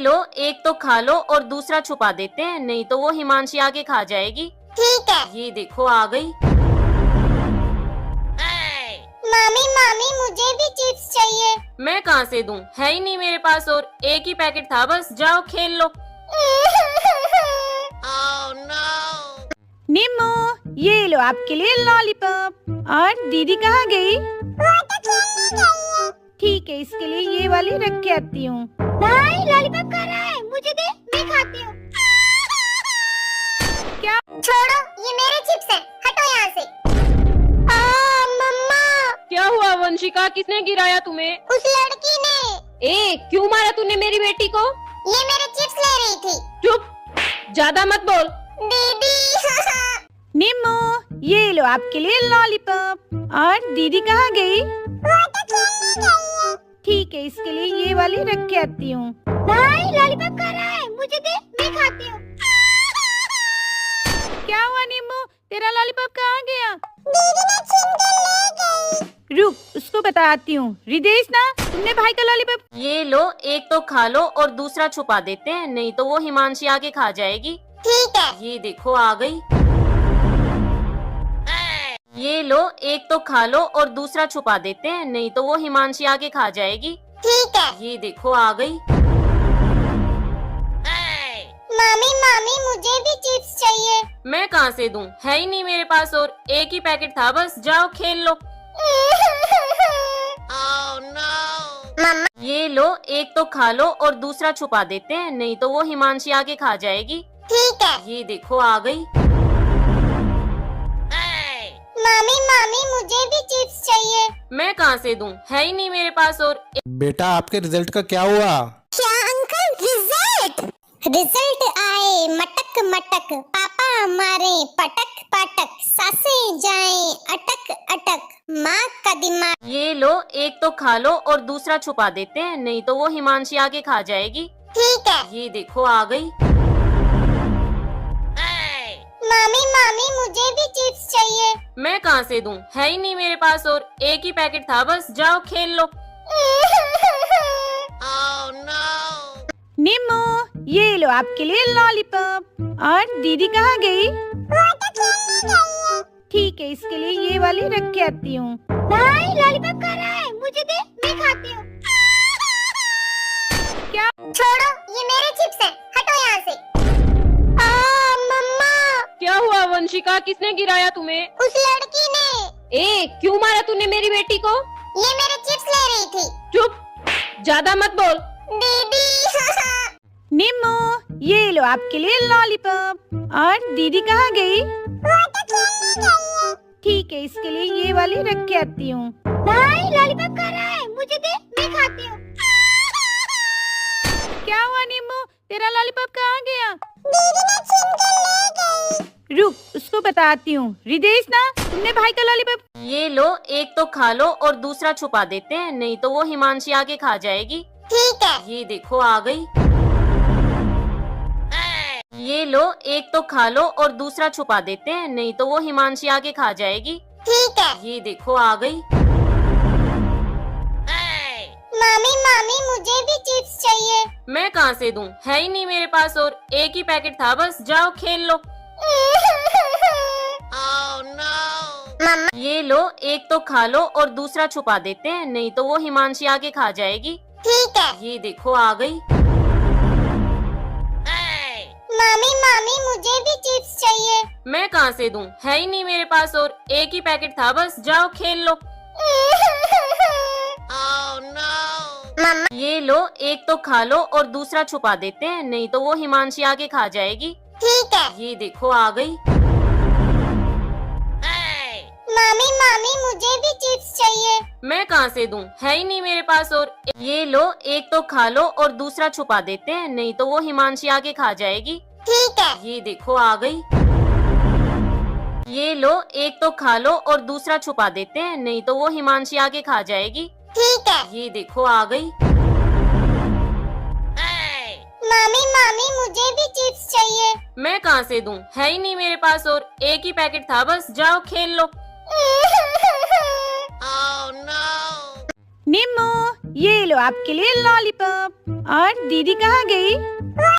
लो, एक तो खा लो और दूसरा छुपा देते हैं, नहीं तो वो हिमांशी आके खा जाएगी। ठीक है। ये देखो आ गई। मामी मामी मुझे भी चिप्स चाहिए। मैं कहाँ से दूं, है ही नहीं मेरे पास, और एक ही पैकेट था बस, जाओ खेल लो। निम्मू, ये लो आपके लिए लॉलीपॉप। और दीदी कहाँ गई? वो तो खेलने गई है। ठीक है, इसके लिए ये वाली रख के आती हूँ। भाई लॉलीपॉप खा रहा है, मुझे दे, मैं खाती हूँ। क्या? छोड़ो, ये मेरे चिप्स हैं, हटो यहाँ से। मम्मा। क्या हुआ वंशिका, किसने गिराया तुम्हें? उस लड़की ने। क्यों मारा तूने मेरी बेटी को? ये मेरे चिप्स ले रही थी। चुप, ज्यादा मत बोल। दीदी। निम्मू, ये लो आपके लिए लॉलीपॉप। और दीदी कहाँ गई? वो तो खेलने गई है। ठीक है, इसके लिए ये वाली रख के आती हूँ। भाई लॉलीपॉप खा रहा है, मुझे दे, मैं खाती हूँ। क्या हुआ निम्मू, तेरा लॉलीपॉप कहाँ गया? दीदी ने छीन कर ले गई। रुक, उसको बताती हूँ। रिदेश ना, तुमने भाई का लॉलीपॉप। ये लो, एक तो खा लो और दूसरा छुपा देते हैं, नहीं तो वो हिमांशी आके खा जाएगी। ठीक है। ये देखो आ गई। ये लो, एक तो खा लो और दूसरा छुपा देते हैं, नहीं तो वो हिमांशी आके खा जाएगी। ठीक है। ये देखो आ गई। मामी मामी मुझे भी चिप्स चाहिए। मैं कहाँ से दूं, है ही नहीं मेरे पास, और एक ही पैकेट था बस, जाओ खेल लो। मम्मा। ये लो, एक तो खा लो और दूसरा छुपा देते हैं, नहीं तो वो हिमांशी आके खा जाएगी। ठीक है। ये देखो आ गई। मामी मामी मुझे भी चिप्स चाहिए। मैं कहाँ से दूं, है ही नहीं मेरे पास, और बेटा आपके रिजल्ट का क्या हुआ? क्या अंकल, रिजल्ट आए मटक मटक, पापा मारे पटक पटक, सासें जाएं अटक अटक, माँ का दिमाग। ये लो, एक तो खा लो और दूसरा छुपा देते हैं, नहीं तो वो हिमांशी आके खा जाएगी। ठीक है। ये देखो आ गई। मामी मामी मुझे भी चिप्स चाहिए। मैं कहाँ से दूं, है ही नहीं मेरे पास, और एक ही पैकेट था बस, जाओ खेल लो। निम्मू, ये लो आपके लिए लॉलीपॉप। और दीदी कहाँ गई? वो तो खेलने गई है। ठीक है, इसके लिए ये वाली रख के आती हूँ। भाई लॉलीपॉप खा रहा है, मुझे दे, मैं खाती हूँ। क्या? छोड़ो, ये मेरे चिप्स हैं, हटो यहाँ से। मम्मा। क्या हुआ वंशिका, किसने गिराया तुम्हें? उस लड़की ने। क्यों मारा तूने मेरी बेटी को? ये मेरे चिप्स ले रही थी। चुप, ज्यादा मत बोल। दीदी। निम्मू, ये लो आपके लिए लॉलीपॉप। और दीदी कहाँ गई? वो तो खेलने गई है। ठीक है, इसके लिए ये वाली रख के आती हूँ। भाई लॉलीपॉप खा रहा है, मुझे दे, मैं खाती हूँ। क्या हुआ निम्मू, तेरा लॉलीपॉप कहाँ गया? दीदी ने छीन कर ले गई। रुक, उसको बताती हूँ। रिदेश ना, तुमने भाई का लॉलीपॉप। ये लो, एक तो खा लो और दूसरा छुपा देते हैं, नहीं तो वो हिमांशी आके खा जाएगी। ठीक है। ये देखो आ गई। ये लो, एक तो खा लो और दूसरा छुपा देते हैं, नहीं तो वो हिमांशी आके खा जाएगी। ठीक है। ये देखो आ गई। मामी मामी मुझे भी चिप्स चाहिए। मैं कहाँ से दूं, है ही नहीं मेरे पास, और एक ही पैकेट था बस, जाओ खेल लो। मम्मा। ये लो, एक तो खा लो और दूसरा छुपा देते हैं, नहीं तो वो हिमांशी आके खा जाएगी। ठीक है। ये देखो आ गई। मामी मामी मुझे भी चिप्स चाहिए। मैं कहाँ से दूं, है ही नहीं मेरे पास, और एक ही पैकेट था बस, जाओ खेल लो। मम्मा। ये लो, एक तो खा लो और दूसरा छुपा देते हैं, नहीं तो वो हिमांशी आके खा जाएगी। ठीक है। ये देखो आ गई। मामी मामी मुझे भी चिप्स चाहिए। मैं कहाँ से दूं, है ही नहीं मेरे पास, और ये लो, एक तो खा लो और दूसरा छुपा देते हैं, नहीं तो वो हिमांशी आके खा जाएगी। ठीक है। ये देखो आ गई। ये लो, एक तो खा लो और दूसरा छुपा देते हैं, नहीं तो वो हिमांशी आके खा जाएगी। ठीक है। ये देखो आ गई। मामी मामी मुझे भी चिप्स चाहिए। मैं कहाँ से दूं, है ही नहीं मेरे पास, और एक ही पैकेट था बस, जाओ खेल लो। निम्मू, ये लो आपके लिए लॉलीपॉप। और दीदी कहाँ गई?